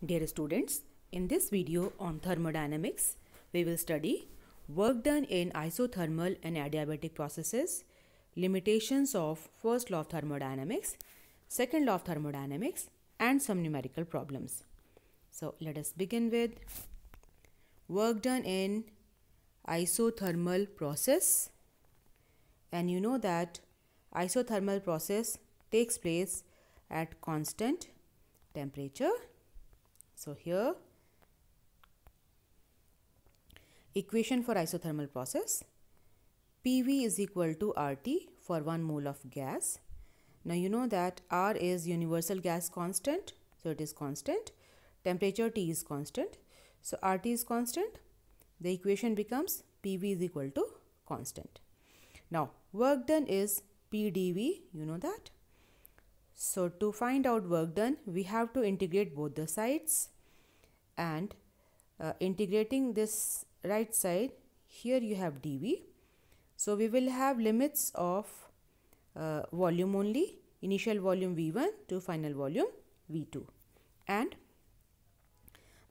Dear students, in this video on thermodynamics, we will study work done in isothermal and adiabatic processes, limitations of first law of thermodynamics, second law of thermodynamics, and some numerical problems. So let us begin with work done in isothermal process. And you know that isothermal process takes place at constant temperature. So here equation for isothermal process, PV is equal to RT for 1 mole of gas. Now you know that R is universal gas constant, so it is constant. Temperature T is constant, so RT is constant. The equation becomes PV is equal to constant. Now work done is PdV, you know that. So to find out work done, we have to integrate both the sides, and integrating this right side, here you have dV. So we will have limits of volume only, initial volume V1 to final volume V2, and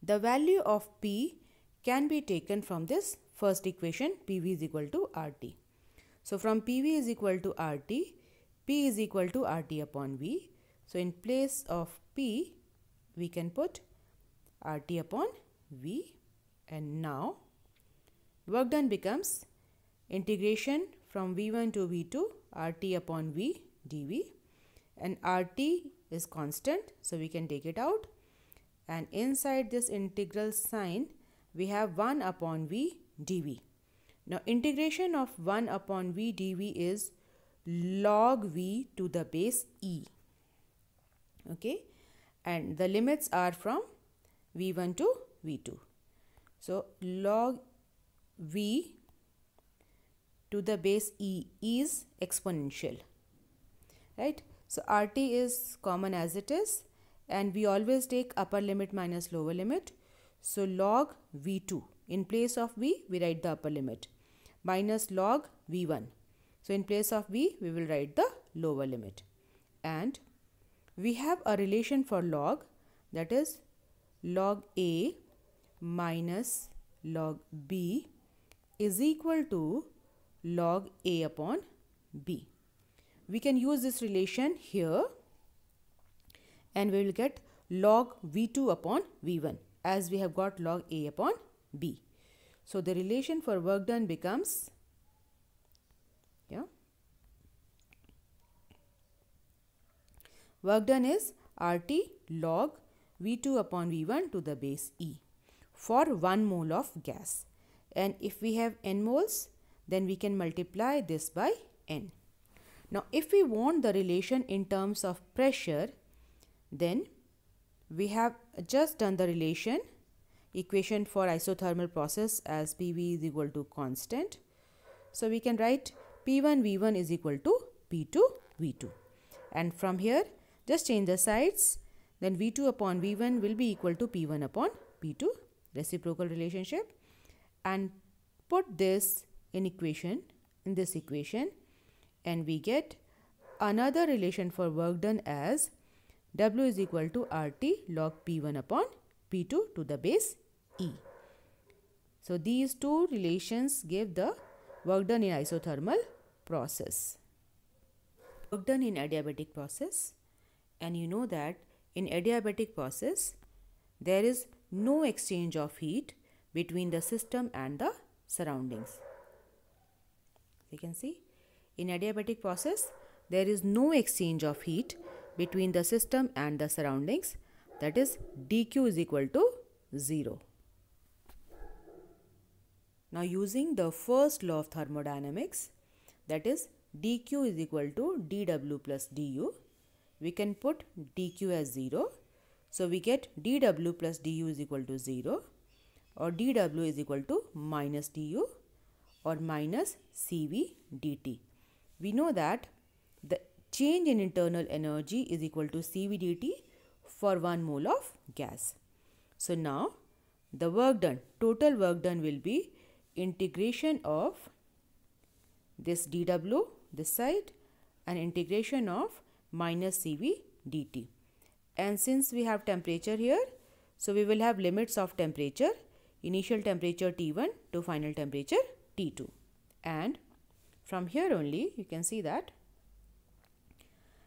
the value of P can be taken from this first equation, PV is equal to RT. So from PV is equal to RT, P is equal to RT upon V. So in place of P, we can put RT upon V, and now work done becomes integration from V1 to V2, RT upon V dV, and RT is constant, so we can take it out, and inside this integral sign we have 1 upon V dV. Now integration of 1 upon V dV is log V to the base E, okay, and the limits are from V1 to V2. So log V to the base E is exponential, right? So RT is common as it is, and we always take upper limit minus lower limit. So log V2, in place of V we write the upper limit, minus log V1. So in place of V we will write the lower limit, and we have a relation for log, that is log A minus log B is equal to log A upon B. We can use this relation here, and we will get log V2 upon V1, as we have got log A upon B. So the relation for work done becomes, work done is RT log V2 upon V1 to the base E for 1 mole of gas. And if we have n moles, then we can multiply this by n. Now if we want the relation in terms of pressure, then we have just done the relation equation for isothermal process as PV is equal to constant. So we can write P1 V1 is equal to P2 V2, and from here just change the sides, then V2 upon V1 will be equal to P1 upon P2, reciprocal relationship, and put this in this equation, and we get another relation for work done as W is equal to RT log P1 upon P2 to the base E. So these two relations give the work done in isothermal process. Work done in adiabatic process, and you know that in adiabatic process there is no exchange of heat between the system and the surroundings. You can see in adiabatic process there is no exchange of heat between the system and the surroundings, that is dQ is equal to 0. Now using the first law of thermodynamics, that is dQ is equal to dW plus du, we can put dQ as 0. So we get dW plus du is equal to 0, or dW is equal to minus du or minus Cv dt. We know that the change in internal energy is equal to Cv dt for 1 mole of gas. So now the work done, total work done will be integration of this dW this side and integration of minus Cv dt, and since we have temperature here, So we will have limits of temperature, initial temperature T1 to final temperature T2. And from here only you can see that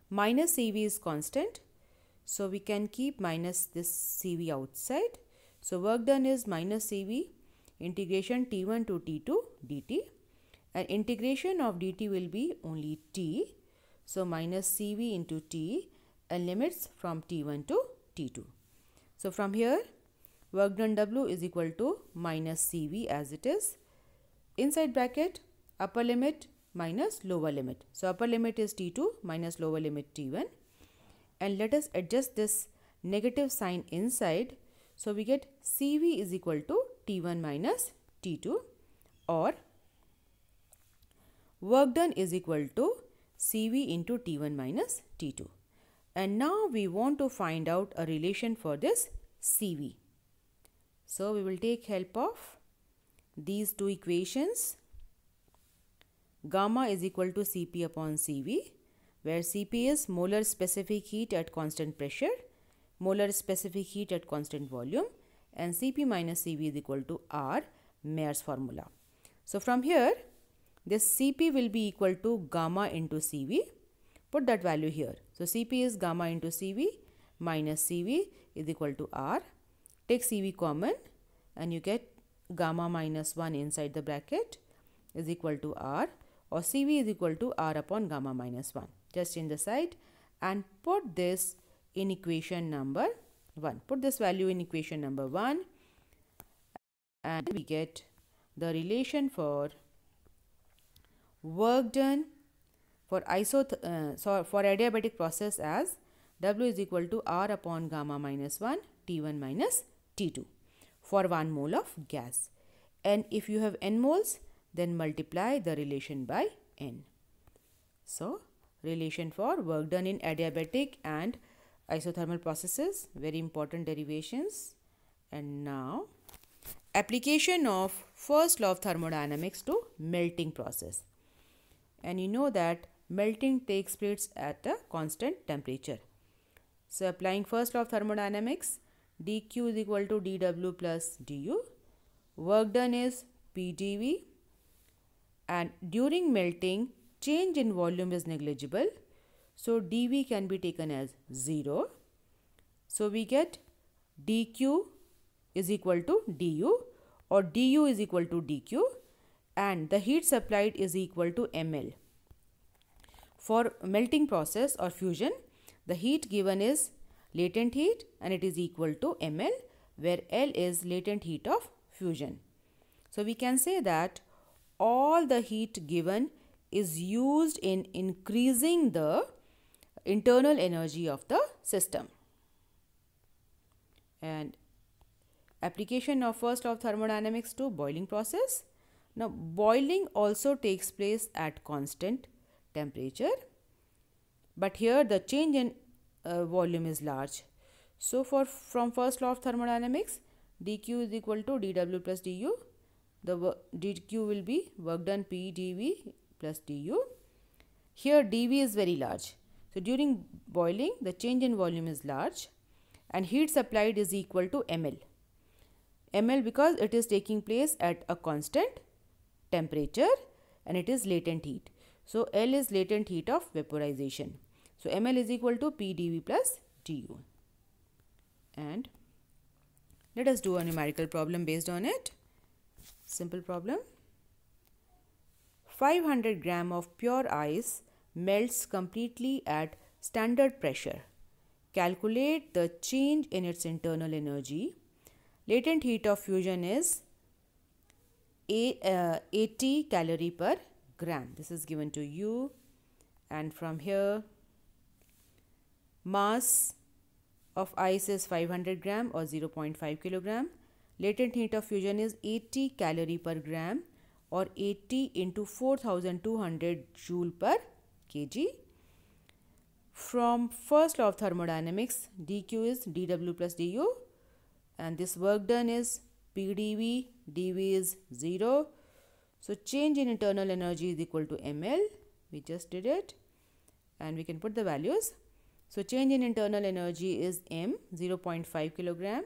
minus CV is constant. So we can keep minus this CV outside. So work done is minus CV integration T1 to T2 dt, and integration of dt will be only T. So minus CV into T and limits from T1 to T2. So from here work done W is equal to minus CV as it is, inside bracket upper limit minus lower limit. So upper limit is T2 minus lower limit T1, and let us adjust this negative sign inside. So we get CV is equal to T1 minus T2, or work done is equal to CV into T1 minus T2. And now we want to find out a relation for this CV. So we will take help of these two equations. Gamma is equal to Cp upon Cv, where Cp is molar specific heat at constant pressure, molar specific heat at constant volume, and Cp minus Cv is equal to R, Mayer's formula. So from here this Cp will be equal to gamma into Cv. Put that value here. So Cp is gamma into Cv minus Cv is equal to R. Take Cv common and you get gamma minus 1 inside the bracket is equal to R, or Cv is equal to R upon gamma minus 1. Just change the side and put this in equation number 1. Put this value in equation number 1 and we get the relation for work done for for adiabatic process as W is equal to R upon gamma minus 1 T1 minus T2 for 1 mole of gas. And if you have n moles, then multiply the relation by n. So relation for work done in adiabatic and isothermal processes, very important derivations. And now application of first law of thermodynamics to melting process. And you know that melting takes place at a constant temperature. So applying first law of thermodynamics, dq is equal to dw plus du. Work done is pdv, and during melting change in volume is negligible, so dv can be taken as 0. So we get dq is equal to du, or du is equal to dq, and the heat supplied is equal to ml. For melting process or fusion, the heat given is latent heat and it is equal to ml, where L is latent heat of fusion. So we can say that all the heat given is used in increasing the internal energy of the system. And application of first law of thermodynamics to boiling process. Now boiling also takes place at constant temperature, but here the change in volume is large. So from first law of thermodynamics, dq is equal to dw plus du. The dq will be work done p dv plus du. Here dv is very large. So during boiling the change in volume is large and heat supplied is equal to ml. ml because it is taking place at a constant temperature and it is latent heat. So L is latent heat of vaporization. So ml is equal to p dv plus du. And let us do a numerical problem based on it. Simple problem. 500 gram of pure ice melts completely at standard pressure. Calculate the change in its internal energy. Latent heat of fusion is 80 calorie per gram. This is given to you, and from here mass of ice is 500 gram or 0.5 kilogram. Latent heat of fusion is 80 calorie per gram or 80 into 4200 joule per kg. From first law of thermodynamics, dq is dw plus du, and this work done is pdv, dv is 0. So change in internal energy is equal to ml. We just did it and we can put the values. So change in internal energy is m, 0.5 kilogram,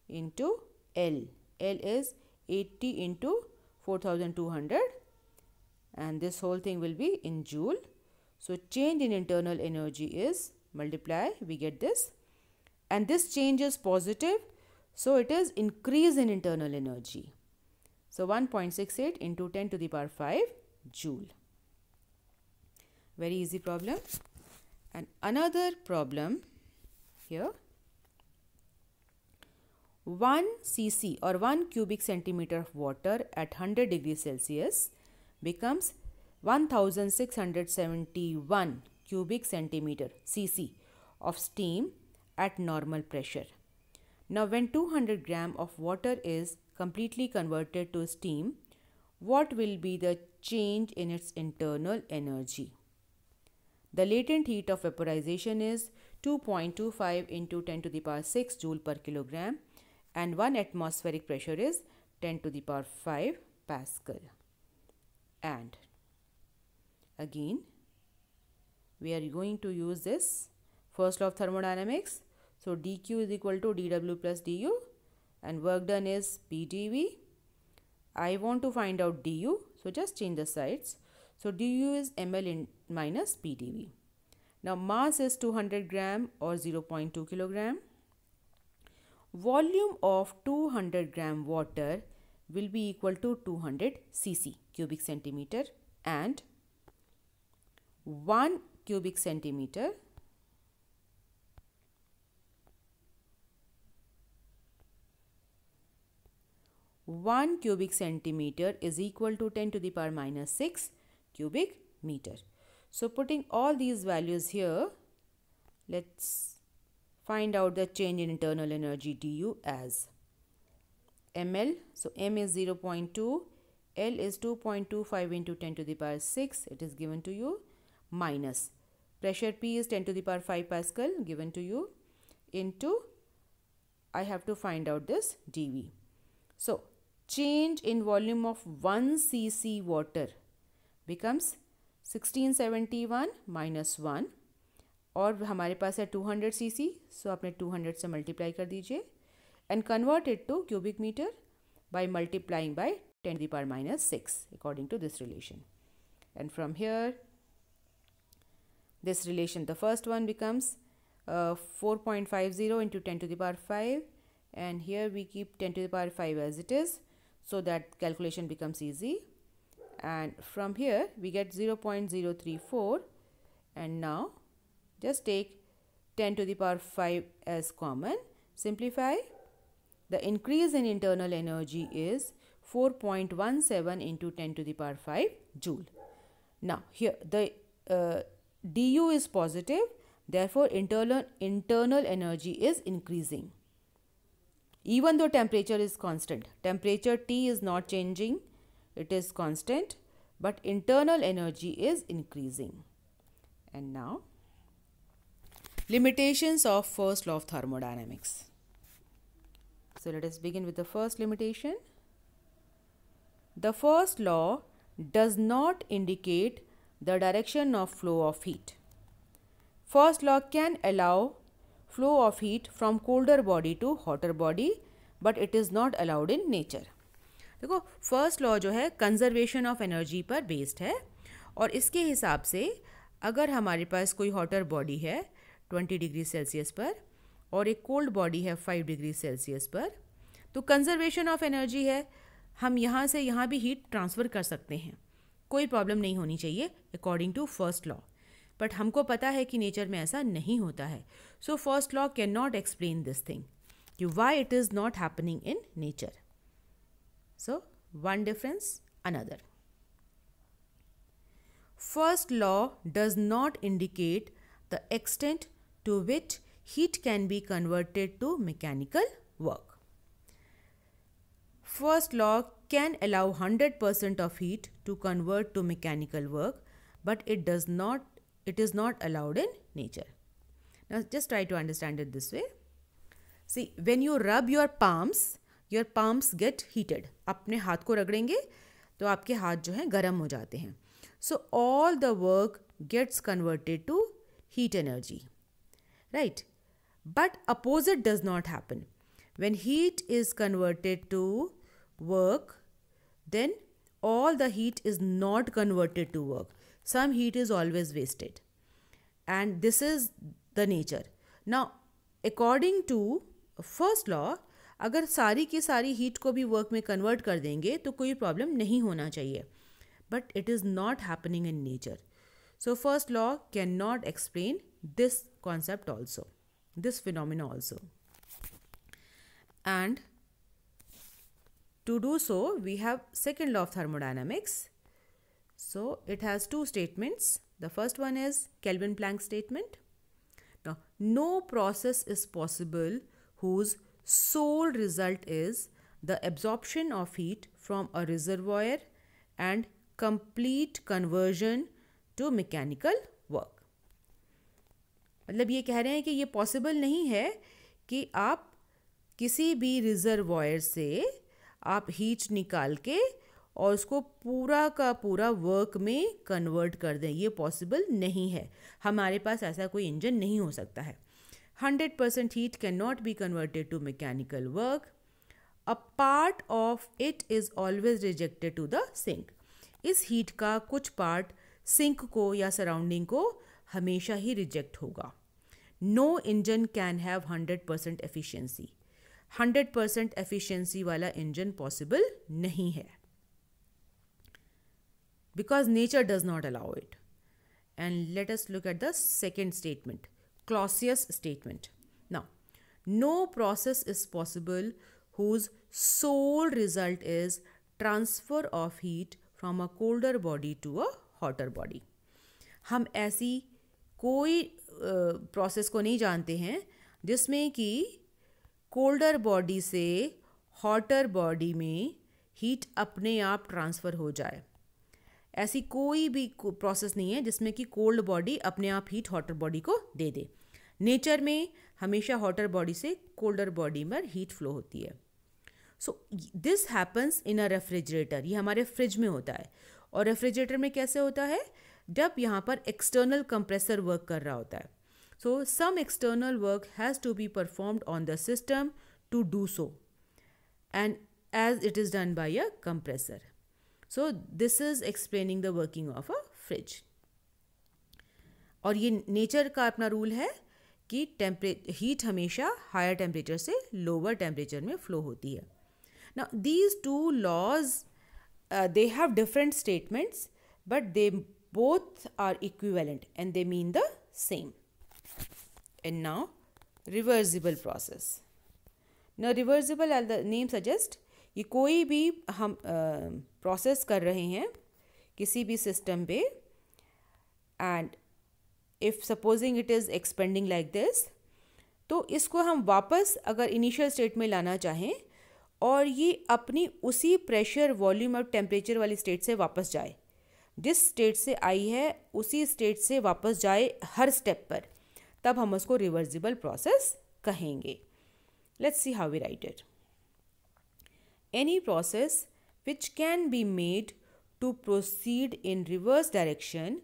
into L. L is 80 into 4200 and this whole thing will be in joule. So change in internal energy is multiply, we get this, and this change is positive, so it is increase in internal energy. So 1.68 into 10 to the power 5 joule. Very easy problem. And another problem here, 1 cc or 1 cubic centimeter of water at 100 degrees Celsius becomes 1671 cubic centimeter cc of steam at normal pressure. Now when 200 gram of water is completely converted to steam, what will be the change in its internal energy? The latent heat of vaporization is 2.25 into 10 to the power 6 joule per kilogram and 1 atmospheric pressure is 10 to the power 5 Pascal. And again we are going to use this first law of thermodynamics. So dq is equal to dw plus du and work done is pdv. I want to find out du, so just change the sides. So du is ml in minus pdv. Now mass is 200 gram or 0.2 kilogram. Volume of 200 gram water will be equal to 200 cc cubic centimeter and 1 cubic centimeter is equal to 10 to the power minus 6 cubic meter. So putting all these values here, let's find out the change in internal energy du as ml. So m is 0.2, L is 2.25 into 10 to the power 6, it is given to you, minus pressure P is 10 to the power 5 Pascal given to you, into I have to find out this dV. So change in volume of 1 cc water becomes 1671 minus 1 और हमारे पास है 200 cc, so आपने 200 से multiply कर दीजिए and convert it to cubic meter by multiplying by 10 to the power minus 6 according to this relation. And from here this relation, the first one becomes 4.50 into 10 to the power 5 and here we keep 10 to the power 5 as it is, so that calculation becomes easy, and from here we get 0.034 and now just take 10 to the power 5 as common, simplify. The increase in internal energy is 4.17 into 10 to the power 5 joule. Now here the du is positive, therefore internal energy is increasing. Even though temperature is constant, temperature T is not changing, it is constant, but internal energy is increasing. And now limitations of first law of thermodynamics. So let us begin with the first limitation. The first law does not indicate the direction of flow of heat. First law can allow flow of heat from colder body to hotter body, but it is not allowed in nature. देखो first law जो है conservation of energy पर based है और इसके हिसाब से अगर हमारे पास कोई हॉटर बॉडी है 20 डिग्री सेल्सियस पर और एक कोल्ड बॉडी है 5 डिग्री सेल्सियस पर, तो कंजर्वेशन ऑफ एनर्जी है, हम यहाँ से यहाँ भी हीट ट्रांसफ़र कर सकते हैं, कोई प्रॉब्लम नहीं होनी चाहिए according to first law. But हमको पता है कि नेचर में ऐसा नहीं होता है. So first law can not explain this thing कि why it is not happening in nature. So one difference another. First law does not indicate the extent to which heat can be converted to mechanical work. First law can allow 100% of heat to convert to mechanical work, but it is not allowed in nature. Now just try to understand it this way. See, when you rub your palms get heated. अपने हाथ को रगड़ेंगे तो आपके हाथ जो हैं गर्म हो जाते हैं. So all the work gets converted to heat energy, right? But opposite does not happen. When heat is converted to work, then all the heat is not converted to work. Some heat is always wasted. And this is the nature. Now, according to first law, अगर सारी की सारी heat को भी work में convert कर देंगे तो कोई प्रॉब्लम नहीं होना चाहिए. But it is not happening in nature. So first law can not explain this concept also, this phenomena also. And to do so, we have second law of thermodynamics. So it has two statements. The first one is Kelvin-Planck statement. Now, no process is possible whose sole result is the absorption of heat from a reservoir and complete conversion to mechanical work. मतलब ये कह रहे हैं कि ये possible नहीं है कि आप किसी भी रिजर्वॉयर से आप हीट निकाल के और उसको पूरा का पूरा वर्क में कन्वर्ट कर दें. ये पॉसिबल नहीं है. हमारे पास ऐसा कोई इंजन नहीं हो सकता है. 100% heat can not be converted to mechanical work. A part of it is always rejected to the sink. इस हीट का कुछ पार्ट सिंक को या सराउंडिंग को हमेशा ही रिजेक्ट होगा. No engine can have 100% efficiency. 100% efficiency वाला इंजन पॉसिबल नहीं है, because nature does not allow it. And let us look at the second statement, Clausius statement. Now, no process is possible whose sole result is transfer of heat from a colder body to a hotter body. हम ऐसी कोई process को नहीं जानते हैं जिसमें कि colder body से हॉटर बॉडी में हीट अपने आप ट्रांसफ़र हो जाए. ऐसी कोई भी प्रोसेस नहीं है जिसमें कि कोल्ड बॉडी अपने आप हीट हॉटर बॉडी को दे दे. नेचर में हमेशा हॉटर बॉडी से कोल्डर बॉडी में हीट फ्लो होती है. So this happens in a refrigerator. ये हमारे फ्रिज में होता है. और रेफ्रिजरेटर में कैसे होता है? जब यहाँ पर एक्सटर्नल कंप्रेसर वर्क कर रहा होता है. So some external work has to be performed on the system to do so, and as it is done by a compressor. So this is explaining the working of a fridge. और ये nature का अपना rule है कि heat हमेशा higher temperature से lower temperature में flow होती है. Now these two laws they have different statements, but they both are equivalent and they mean the same. And now, reversible process. Now, reversible, as the name suggests, ये कोई भी हम process कर रहे हैं किसी भी सिस्टम पे, and if supposing it is expanding like this, तो इसको हम वापस अगर इनिशियल स्टेट में लाना चाहें और ये अपनी उसी प्रेशर, वॉल्यूम और टेम्परेचर वाली स्टेट से वापस जाए, जिस स्टेट से आई है उसी स्टेट से वापस जाए हर स्टेप पर, तब हम उसको रिवर्सिबल प्रोसेस कहेंगे. Let's see how we write it. Any process which can be made to proceed in reverse direction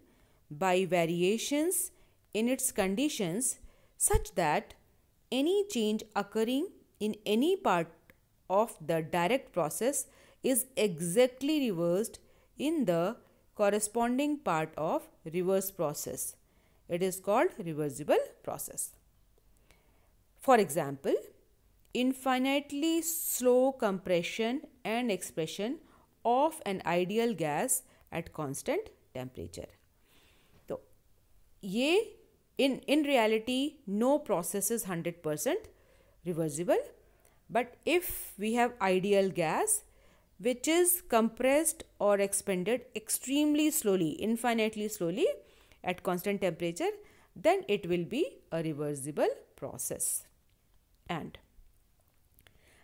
by variations in its conditions such that any change occurring in any part of the direct process is exactly reversed in the corresponding part of reverse process. It is called reversible process. For example, infinitely slow compression and expansion of an ideal gas at constant temperature. So, ये in reality no process is 100% reversible, but if we have ideal gas which is compressed or expanded extremely slowly, infinitely slowly at constant temperature, then it will be a reversible process. And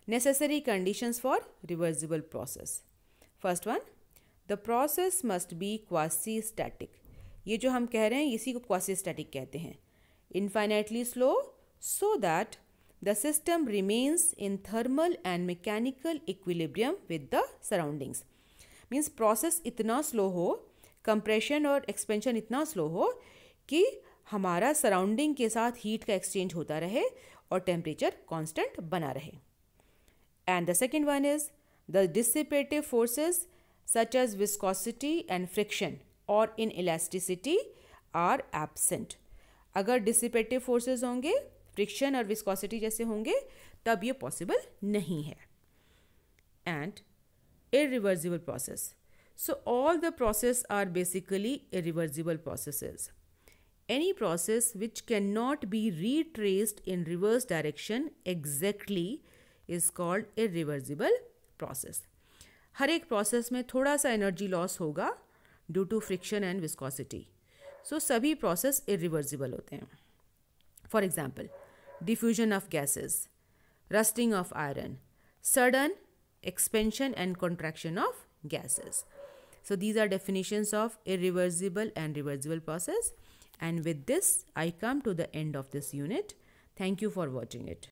necessary conditions for reversible process. First one, the process must be quasi-static. ये जो हम कह रहे हैं इसी को quasi-static कहते हैं. Infinitely slow so that the system remains in thermal and mechanical equilibrium with the surroundings. Means process इतना slow हो, compression और expansion इतना slow हो कि हमारा surrounding के साथ heat का exchange होता रहे और temperature constant बना रहे. And the second one is the dissipative forces such as viscosity and friction or inelasticity are absent. अगर dissipative forces होंगे, friction और viscosity जैसे होंगे, तब ये possible नहीं है. And irreversible process. So all the processes are basically irreversible processes. Any process which cannot be retraced in reverse direction exactly is called irreversible process. हर एक process में थोड़ा सा energy loss होगा due to friction and viscosity. So सभी process irreversible होते हैं. For example, diffusion of gases, rusting of iron, sudden expansion and contraction of gases. So these are definitions of irreversible and reversible process. And with this, I come to the end of this unit. Thank you for watching it.